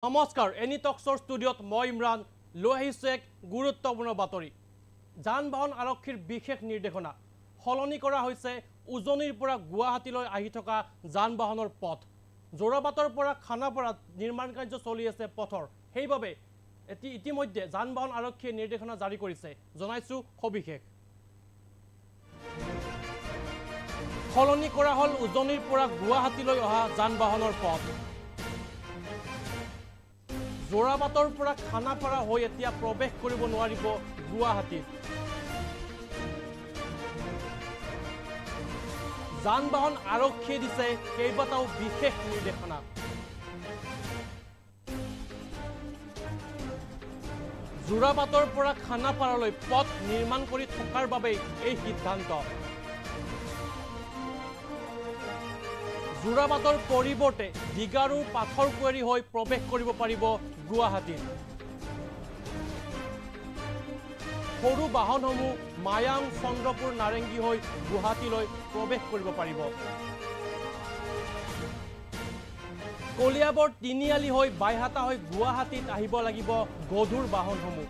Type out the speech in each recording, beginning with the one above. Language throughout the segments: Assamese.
নমস্কাৰ এনি টক্সৰ ষ্টুডিঅ'ত মই ইমৰান লৈ আহিছোঁ এক গুৰুত্বপূৰ্ণ বাতৰি যান বাহন আৰক্ষীৰ বিশেষ নিৰ্দেশনা সলনি কৰা হৈছে উজনিৰ পৰা গুৱাহাটীলৈ আহি থকা যান বাহনৰ পথ জোৰাবাটৰ পৰা খানাপাৰাত নিৰ্মাণ কাৰ্য চলি আছে পথৰ সেইবাবে ইতিমধ্যে যান বাহন আৰক্ষীয়ে নিৰ্দেশনা জাৰি কৰিছে জনাইছো সবিশেষ সলনি কৰা হল উজনিৰ পৰা গুৱাহাটীলৈ অহা যান বাহনৰ পথ জোৰাবাটৰ পৰা খানাপাৰা হৈ এতিয়া প্ৰৱেশ কৰিব নোৱাৰিব গুৱাহাটীত যান বাহন আৰক্ষীয়ে দিছে কেইবাটাও বিশেষ নিৰ্দেশনা জোৰাবাটৰ পৰা খানাপাৰালৈ পথ নিৰ্মাণ কৰি থকাৰ বাবে এই সিদ্ধান্ত জোৰাবাটৰ পৰিৱৰ্তে দিগাৰুৰ পাথৰকুঁৱৰী হৈ প্ৰৱেশ কৰিব পাৰিব গুৱাহাটীত সৰু বাহনসমূহ মায়াং চন্দ্ৰপুৰ নাৰেংগী হৈ গুৱাহাটীলৈ প্ৰৱেশ কৰিব পাৰিব কলিয়াবৰ তিনিআলি হৈ বাইহাটা হৈ গুৱাহাটীত আহিব লাগিব গধুৰ বাহনসমূহ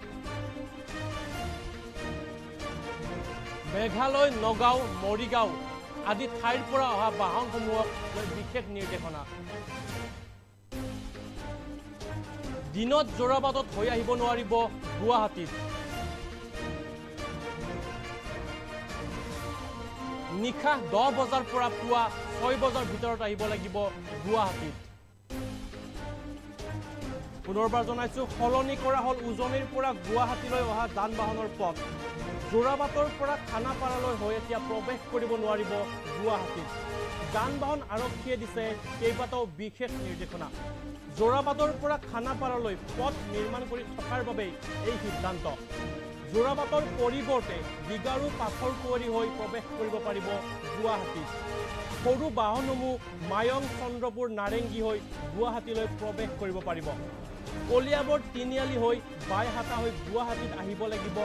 মেঘালয় নগাঁও মৰিগাঁও আদি ঠাইৰ পৰা অহা বাহনসমূহক বিশেষ নিৰ্দেশনা দিনত জোৰাবাটত হৈ আহিব নোৱাৰিব গুৱাহাটীত নিশা 10 বজাৰ পৰা পুৱা 6 বজাৰ ভিতৰত আহিব লাগিব গুৱাহাটীত পুনৰবাৰ জনাইছো সলনি কৰা হল উজনিৰ পৰা গুৱাহাটীলৈ অহা যান বাহনৰ পথ জোৰাবাটৰ পৰা খানাপাৰালৈ হৈ এতিয়া প্ৰৱেশ কৰিব নোৱাৰিব গুৱাহাটীত যান বাহন আৰক্ষীয়ে দিছে কেইবাটাও বিশেষ নিৰ্দেশনা জোৰাবাটৰ পৰা খানাপাৰালৈ পথ নিৰ্মাণ কৰি থকাৰ বাবে এই সিদ্ধান্ত জোৰাবাটৰ পৰিৱৰ্তে দিগাৰু পাথৰকুঁৱৰী হৈ প্ৰৱেশ কৰিব পাৰিব গুৱাহাটীত সৰু বাহনসমূহ মায়ং চন্দ্ৰপুৰ নাৰেংগী হৈ গুৱাহাটীলৈ প্ৰৱেশ কৰিব পাৰিব কলিয়াবৰ তিনিআলি হৈ বাইহাটা হৈ গুৱাহাটীত আহিব লাগিব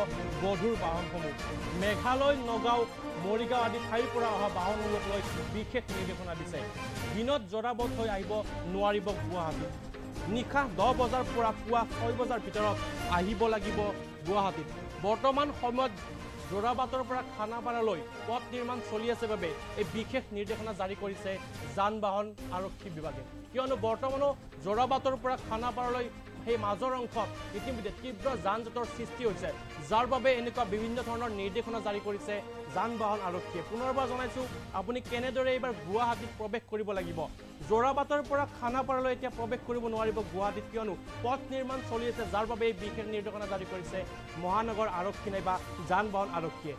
গধুৰ বাহনসমূহ মেঘালয় নগাঁও মৰিগাঁও আদি ঠাইৰ পৰা অহা বাহনসমূহক লৈ বিশেষ নিৰ্দেশনা দিছে দিনত জোৰাবাট হৈ আহিব নোৱাৰিব গুৱাহাটীত নিশা 10 বজাৰ পৰা পুৱা 6 বজাৰ ভিতৰত আহিব লাগিব গুৱাহাটীত বৰ্তমান সময়ত জোৰাবাটৰ পৰা খানাপাৰালৈ পথ নিৰ্মাণ চলি আছে বাবে এই বিশেষ নিৰ্দেশনা জাৰি কৰিছে যান বাহন আৰক্ষী বিভাগে কিয়নো বৰ্তমানো জোৰাবাটৰ পৰা খানাপাৰালৈ সেই মাজৰ অংশত ইতিমধ্যে তীব্ৰ যান জঁটৰ সৃষ্টি হৈছে যাৰ বাবে এনেকুৱা বিভিন্ন ধৰণৰ নিৰ্দেশনা জাৰি কৰিছে যান বাহন আৰক্ষীয়ে পুনৰবাৰ জনাইছো আপুনি কেনেদৰে এইবাৰ গুৱাহাটীত প্ৰৱেশ কৰিব লাগিব জোৰাবাটৰ পৰা খানাপাৰালৈ এতিয়া প্ৰৱেশ কৰিব নোৱাৰিব গুৱাহাটীত কিয়নো পথ নিৰ্মাণ চলি আছে যাৰ বাবে এই বিশেষ নিৰ্দেশনা জাৰি কৰিছে মহানগৰ আৰক্ষী নাইবা যান বাহন আৰক্ষীয়ে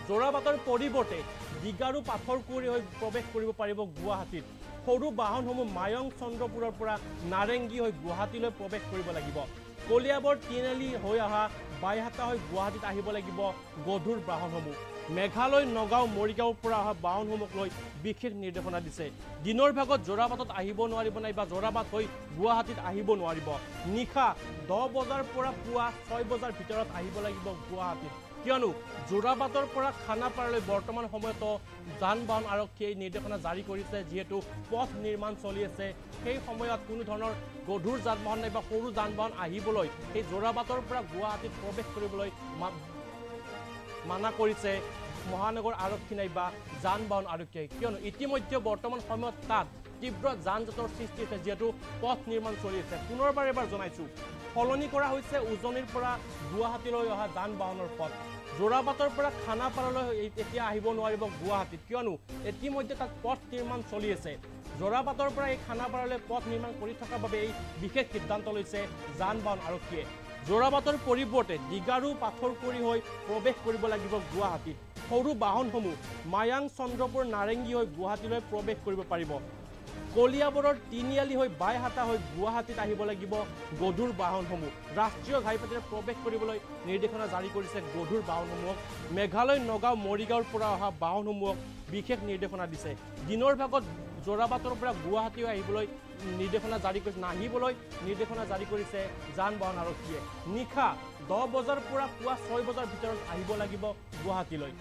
জোৰাবাটৰ পৰিৱৰ্তে দিগাৰু পাথৰকুঁৱৰী হৈ প্ৰৱেশ কৰিব পাৰিব গুৱাহাটীত সৰু বাহনসমূহ মায়ং চন্দ্ৰপুৰৰ পৰা নাৰেংগী হৈ গুৱাহাটীলৈ প্ৰৱেশ কৰিব লাগিব কলিয়াবৰ তিনিআলি হৈ অহা বাইহাটা হৈ গুৱাহাটীত আহিব লাগিব গধুৰ বাহনসমূহ মেঘালয় নগাঁও মৰিগাঁওৰ পৰা অহা বাহনসমূহক লৈ বিশেষ নিৰ্দেশনা দিছে দিনৰ ভাগত জোৰাবাটত আহিব নোৱাৰিব নাইবা জোৰাবাট হৈ গুৱাহাটীত আহিব নোৱাৰিব নিশা 10 বজাৰ পৰা পুৱা 6 বজাৰ ভিতৰত আহিব লাগিব গুৱাহাটীত কিয়নো জোৰাবাটৰ পৰা খানাপাৰালৈ বৰ্তমান সময়তো যান বাহন আৰক্ষীয়ে নিৰ্দেশনা জাৰি কৰিছে যিহেতু পথ নিৰ্মাণ চলি আছে সেই সময়ত কোনো ধৰণৰ গধুৰ যান বাহন নাইবা সৰু যান বাহন আহিবলৈ সেই জোৰাবাটৰ পৰা গুৱাহাটীত প্ৰৱেশ কৰিবলৈ মানা কৰিছে মহানগৰ আৰক্ষী নাইবা যান বাহন আৰক্ষীয়ে কিয়নো ইতিমধ্যে বৰ্তমান সময়ত তাত তীব্ৰ যান জঁটৰ সৃষ্টি হৈছে যিহেতু পথ নিৰ্মাণ চলি আছে পুনৰবাৰ এবাৰ জনাইছো সলনি কৰা হৈছে উজনিৰ পৰা গুৱাহাটীলৈ অহা যান বাহনৰ পথ জোৰাবাটৰ পৰা খানাপাৰালৈ এতিয়া আহিব নোৱাৰিব গুৱাহাটীত কিয়নো ইতিমধ্যে তাত পথ নিৰ্মাণ চলি আছে জোৰাবাটৰ পৰা এই খানাপাৰালৈ পথ নিৰ্মাণ কৰি থকাৰ বাবে এই বিশেষ সিদ্ধান্ত লৈছে যান বাহন আৰক্ষীয়ে জোৰাবাটৰ পৰিৱৰ্তে দিগাৰু পাথৰকুঁৱৰী হৈ প্ৰৱেশ কৰিব লাগিব গুৱাহাটীত সৰু বাহনসমূহ মায়াং চন্দ্ৰপুৰ নাৰেংগী হৈ গুৱাহাটীলৈ প্ৰৱেশ কৰিব পাৰিব কলিয়াবৰৰ তিনিআলি হৈ বাইহাটা হৈ গুৱাহাটীত আহিব লাগিব গধুৰ বাহনসমূহ ৰাষ্ট্ৰীয় ঘাইপথেৰে প্ৰৱেশ কৰিবলৈ নিৰ্দেশনা জাৰি কৰিছে গধুৰ বাহনসমূহক মেঘালয় নগাঁও মৰিগাঁওৰ পৰা অহা বাহনসমূহক বিশেষ নিৰ্দেশনা দিছে দিনৰ ভাগত জোৰাবাটৰ পৰা গুৱাহাটী আহিবলৈ নিৰ্দেশনা জাৰি কৰিছে নাহিবলৈ নিৰ্দেশনা জাৰি কৰিছে যান বাহন আৰক্ষীয়ে নিশা 10 বজাৰ পৰা পুৱা 6 বজাৰ ভিতৰত আহিব লাগিব গুৱাহাটীলৈ